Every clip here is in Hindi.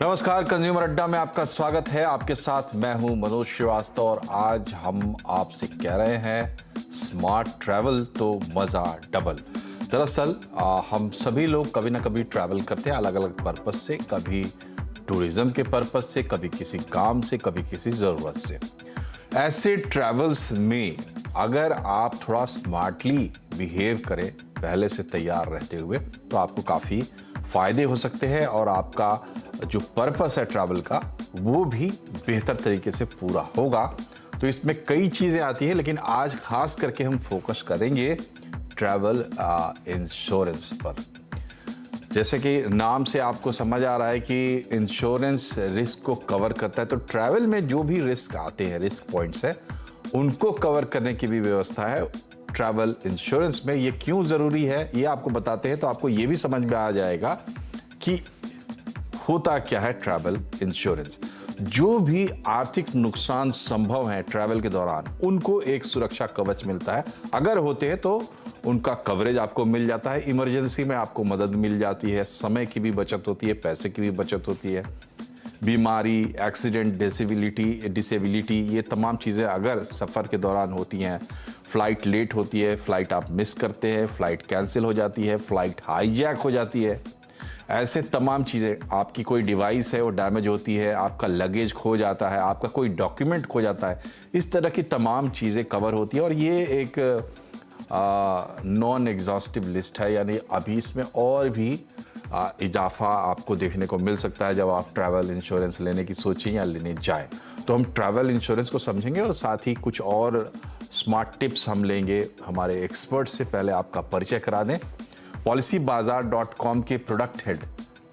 नमस्कार, कंज्यूमर अड्डा में आपका स्वागत है। आपके साथ मैं हूं मनोज श्रीवास्तव और आज हम आपसे कह रहे हैं स्मार्ट ट्रैवल तो मजा डबल। दरअसल हम सभी लोग कभी ना कभी ट्रैवल करते हैं, अलग अलग पर्पस से, कभी टूरिज्म के पर्पस से, कभी किसी काम से, कभी किसी ज़रूरत से। ऐसे ट्रैवल्स में अगर आप थोड़ा स्मार्टली बिहेव करें पहले से तैयार रहते हुए तो आपको काफ़ी फ़ायदे हो सकते हैं और आपका जो पर्पस है ट्रैवल का वो भी बेहतर तरीके से पूरा होगा। तो इसमें कई चीज़ें आती हैं, लेकिन आज खास करके हम फोकस करेंगे ट्रैवल इंश्योरेंस पर। जैसे कि नाम से आपको समझ आ रहा है कि इंश्योरेंस रिस्क को कवर करता है, तो ट्रैवल में जो भी रिस्क आते हैं, रिस्क पॉइंट्स हैं, उनको कवर करने की भी व्यवस्था है ट्रैवल इंश्योरेंस में। ये क्यों ज़रूरी है ये आपको बताते हैं, तो आपको ये भी समझ में आ जाएगा कि होता क्या है ट्रैवल इंश्योरेंस। जो भी आर्थिक नुकसान संभव है ट्रैवल के दौरान, उनको एक सुरक्षा कवच मिलता है। अगर होते हैं तो उनका कवरेज आपको मिल जाता है, इमरजेंसी में आपको मदद मिल जाती है, समय की भी बचत होती है, पैसे की भी बचत होती है। बीमारी, एक्सीडेंट, डिसेबिलिटी ये तमाम चीज़ें अगर सफ़र के दौरान होती हैं, फ़्लाइट लेट होती है, फ़्लाइट आप मिस करते हैं, फ़्लाइट कैंसिल हो जाती है, फ़्लाइट हाईजैक हो जाती है, ऐसे तमाम चीज़ें, आपकी कोई डिवाइस है वो डैमेज होती है, आपका लगेज खो जाता है, आपका कोई डॉक्यूमेंट खो जाता है, इस तरह की तमाम चीज़ें कवर होती है। और ये एक नॉन एग्जॉस्टिव लिस्ट है, यानी अभी इसमें और भी इजाफा आपको देखने को मिल सकता है जब आप ट्रैवल इंश्योरेंस लेने की सोचें या लेने जाएं। तो हम ट्रैवल इंश्योरेंस को समझेंगे और साथ ही कुछ और स्मार्ट टिप्स हम लेंगे हमारे एक्सपर्ट से। पहले आपका परिचय करा दें। PolicyBazaar.com के प्रोडक्ट हेड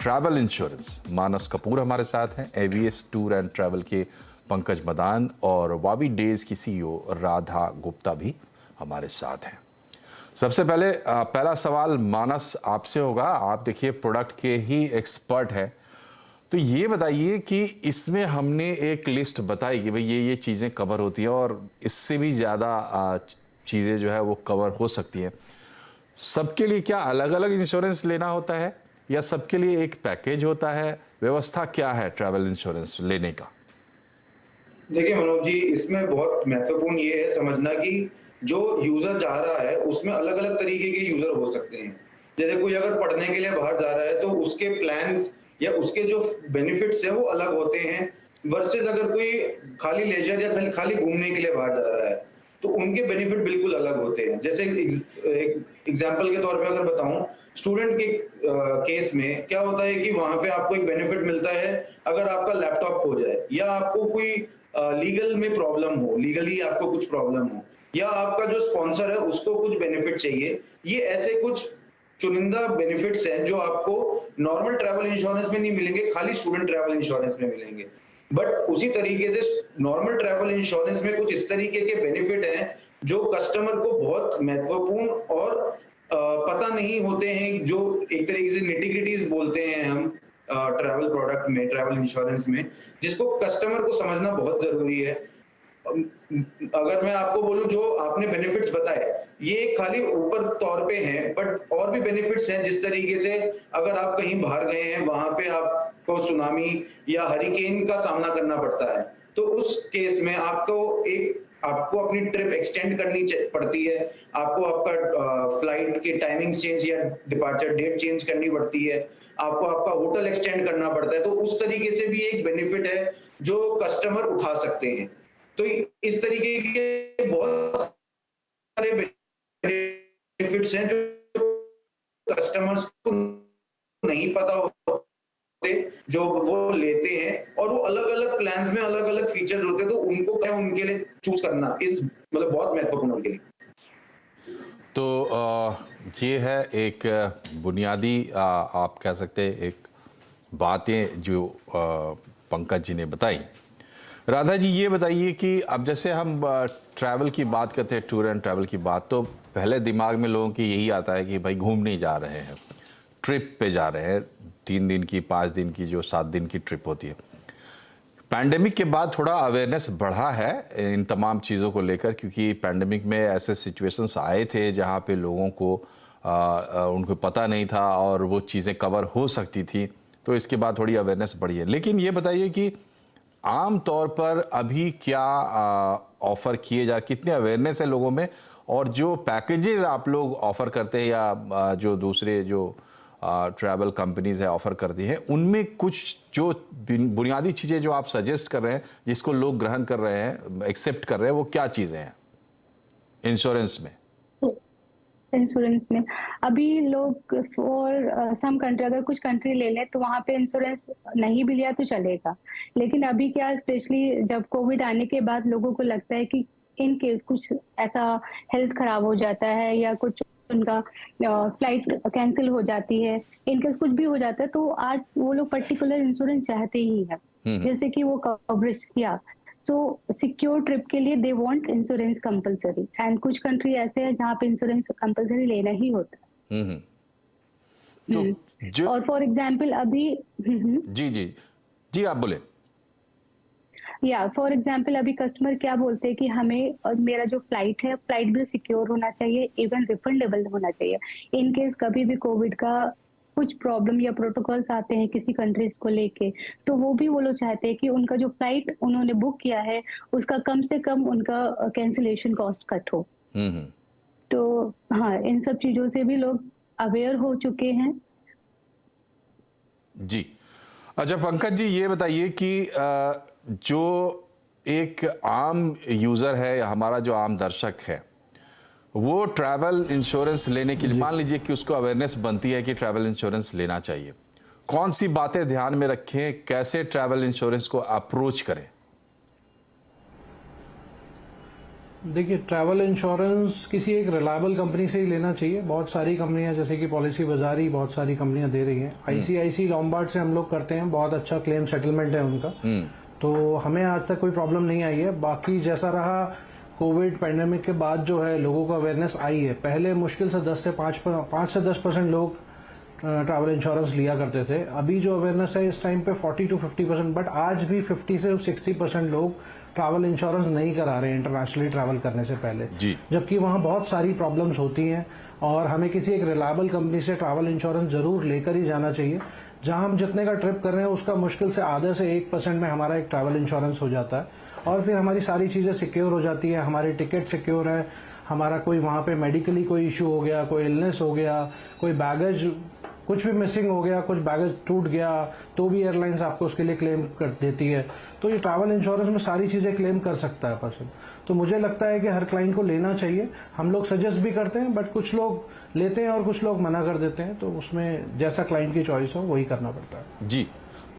ट्रैवल इंश्योरेंस मानस कपूर हमारे साथ हैं, एवीएस टूर एंड ट्रैवल के पंकज मदान और वावी डेज की CEO राधा गुप्ता भी हमारे साथ हैं। सबसे पहले पहला सवाल मानस आपसे होगा। आप देखिए प्रोडक्ट के ही एक्सपर्ट हैं, तो ये बताइए कि इसमें हमने एक लिस्ट बताई कि भाई ये चीज़ें कवर होती हैं और इससे भी ज़्यादा चीज़ें जो है वो कवर हो सकती हैं। सबके लिए क्या अलग अलग इंश्योरेंस लेना होता है या सबके लिए एक पैकेज होता है? व्यवस्था क्या है ट्रैवल इंश्योरेंस लेने का? देखिए मनोज जी, इसमें बहुत महत्वपूर्ण ये है समझना कि जो यूजर जा रहा है उसमें अलग अलग तरीके के यूजर हो सकते हैं। जैसे कोई अगर पढ़ने के लिए बाहर जा रहा है तो उसके प्लान्स या उसके जो बेनिफिट्स हैं वो अलग होते हैं, वर्सेस अगर कोई खाली लेजर या खाली घूमने के लिए बाहर जा रहा है तो उनके बेनिफिट बिल्कुल अलग होते हैं। जैसे एक एग्जाम्पल के तौर पे अगर बताऊं, स्टूडेंट के केस में क्या होता है कि वहां पे आपको एक बेनिफिट मिलता है अगर आपका लैपटॉप खो जाए या आपको कोई लीगल में प्रॉब्लम हो, लीगली आपको कुछ प्रॉब्लम हो, या आपका जो स्पॉन्सर है उसको कुछ बेनिफिट चाहिए। ये ऐसे कुछ चुनिंदा बेनिफिट्स हैं जो आपको नॉर्मल ट्रैवल इंश्योरेंस में नहीं मिलेंगे, खाली स्टूडेंट ट्रैवल इंश्योरेंस में मिलेंगे। बट उसी तरीके से नॉर्मल ट्रैवल इंश्योरेंस में कुछ इस तरीके के बेनिफिट हैं जो कस्टमर को बहुत महत्वपूर्ण और पता नहीं होते हैं, जो एक तरीके से निटी-ग्रिटीज बोलते हैं हम ट्रैवल प्रोडक्ट में, ट्रैवल इंश्योरेंस में, जिसको कस्टमर को समझना बहुत जरूरी है। अगर मैं आपको बोलूं जो आपने बेनिफिट्स बताए ये खाली ऊपर तौर पे हैं, बट और भी बेनिफिट्स हैं। जिस तरीके से अगर आप कहीं बाहर गए हैं, वहां पे आपको सुनामी या हरिकेन का सामना करना पड़ता है, तो उस केस में आपको अपनी ट्रिप एक्सटेंड करनी पड़ती है, आपको आपका फ्लाइट के टाइमिंग्स चेंज या डिपार्चर डेट चेंज करनी पड़ती है, आपको आपका होटल एक्सटेंड करना पड़ता है। तो उस तरीके से भी एक बेनिफिट है जो कस्टमर उठा सकते हैं। तो इस तरीके के बहुत सारे बेनिफिट्स हैं जो कस्टमर्स को नहीं पता होते, जो वो लेते हैं, और वो अलग-अलग प्लान्स में अलग-अलग फीचर्स होते हैं, तो उनको क्या उनके लिए चूज करना इस मतलब बहुत महत्वपूर्ण उनके लिए। तो ये है एक बुनियादी आप कह सकते हैं एक बातें जो पंकज जी ने बताई। राधा जी ये बताइए कि अब जैसे हम ट्रैवल की बात करते हैं, टूर एंड ट्रैवल की बात, तो पहले दिमाग में लोगों की यही आता है कि भाई घूमने जा रहे हैं, ट्रिप पे जा रहे हैं, 3 दिन की, 5 दिन की, जो 7 दिन की ट्रिप होती है। पैंडेमिक के बाद थोड़ा अवेयरनेस बढ़ा है इन तमाम चीज़ों को लेकर, क्योंकि पैंडेमिक में ऐसे सिचुएशंस आए थे जहाँ पे लोगों को उनको पता नहीं था और वो चीज़ें कवर हो सकती थी। तो इसके बाद थोड़ी अवेयरनेस बढ़ी है। लेकिन ये बताइए कि आम तौर पर अभी क्या ऑफ़र किए जा, कितने अवेयरनेस है लोगों में, और जो पैकेजेस आप लोग ऑफ़र करते हैं या जो दूसरे जो ट्रैवल कंपनीज है ऑफ़र करती हैं, उनमें कुछ जो बुनियादी चीज़ें जो आप सजेस्ट कर रहे हैं, जिसको लोग ग्रहण कर रहे हैं, एक्सेप्ट कर रहे हैं, वो क्या चीज़ें हैं इंश्योरेंस में? इंश्योरेंस में अभी लोग फॉर सम कंट्री, अगर कुछ कंट्री ले लें तो वहाँ पे इंश्योरेंस नहीं भी लिया तो चलेगा। लेकिन अभी क्या, स्पेशली जब कोविड आने के बाद लोगों को लगता है कि इन केस कुछ ऐसा हेल्थ खराब हो जाता है या कुछ उनका फ्लाइट कैंसिल हो जाती है, इन केस कुछ भी हो जाता है, तो आज वो लोग पर्टिकुलर इंश्योरेंस चाहते ही है, जैसे कि वो कवरेज किया। सो सिक्योर ट्रिप के लिए they want insurance compulsory, and कुछ कंट्री ऐसे हैं जहाँ पे इंश्योरेंस कंपलसरी लेना ही होता है। तो और फॉर एग्जांपल अभी जी जी जी, आप बोले। या फॉर एग्जांपल अभी कस्टमर क्या बोलते हैं कि हमें और मेरा जो फ्लाइट है, फ्लाइट भी सिक्योर होना चाहिए, इवन रिफंडेबल होना चाहिए। इन केस कभी भी कोविड का कुछ प्रॉब्लम या प्रोटोकॉल्स आते हैं किसी कंट्रीज को लेके, तो वो भी वो लोग चाहते हैं कि उनका जो फ्लाइट उन्होंने बुक किया है उसका कम से कम उनका कैंसिलेशन कॉस्ट कट हो। तो हाँ, इन सब चीजों से भी लोग अवेयर हो चुके हैं। जी अच्छा पंकज जी, ये बताइए कि जो एक आम यूज़र है या हमारा जो आम दर्शक है, वो ट्रैवल इंश्योरेंस लेने के लिए, मान लीजिए कि उसको अवेयरनेस बनती है कि ट्रैवल इंश्योरेंस लेना चाहिए, कौन सी बातें ध्यान में रखें, कैसे ट्रैवल इंश्योरेंस को अप्रोच करें? देखिए, ट्रैवल इंश्योरेंस किसी एक रिलायबल कंपनी से ही लेना चाहिए। बहुत सारी कंपनियां जैसे कि पॉलिसी बाजार ही बहुत सारी कंपनियां दे रही हैं। आईसीआईसी लॉम्बार्ड से हम लोग करते हैं, बहुत अच्छा क्लेम सेटलमेंट है उनका, तो हमें आज तक कोई प्रॉब्लम नहीं आई है। बाकी जैसा रहा कोविड पैंडेमिक के बाद जो है लोगों को अवेयरनेस आई है। पहले मुश्किल से 5 से 10% लोग ट्रैवल इंश्योरेंस लिया करते थे। अभी जो अवेयरनेस है इस टाइम पे 40 to 50%, बट आज भी 50 से 60% लोग ट्रैवल इंश्योरेंस नहीं करा रहे हैं इंटरनेशनली ट्रैवल करने से पहले, जबकि वहाँ बहुत सारी प्रॉब्लम्स होती हैं और हमें किसी एक रिलायबल कंपनी से ट्रैवल इंश्योरेंस जरूर लेकर ही जाना चाहिए। जहां हम जितने का ट्रिप कर रहे हैं उसका मुश्किल से आधे से 1% में हमारा एक ट्रैवल इंश्योरेंस हो जाता है, और फिर हमारी सारी चीज़ें सिक्योर हो जाती है। हमारी टिकट सिक्योर है, हमारा कोई वहाँ पे मेडिकली कोई इशू हो गया, कोई इलनेस हो गया, कोई बैगेज कुछ भी मिसिंग हो गया, कुछ बैगेज टूट गया, तो भी एयरलाइंस आपको उसके लिए क्लेम कर देती है। तो ये ट्रैवल इंश्योरेंस में सारी चीज़ें क्लेम कर सकता है पर्सन। तो मुझे लगता है कि हर क्लाइंट को लेना चाहिए। हम लोग सजेस्ट भी करते हैं, बट कुछ लोग लेते हैं और कुछ लोग मना कर देते हैं, तो उसमें जैसा क्लाइंट की चॉइस हो वही करना पड़ता है। जी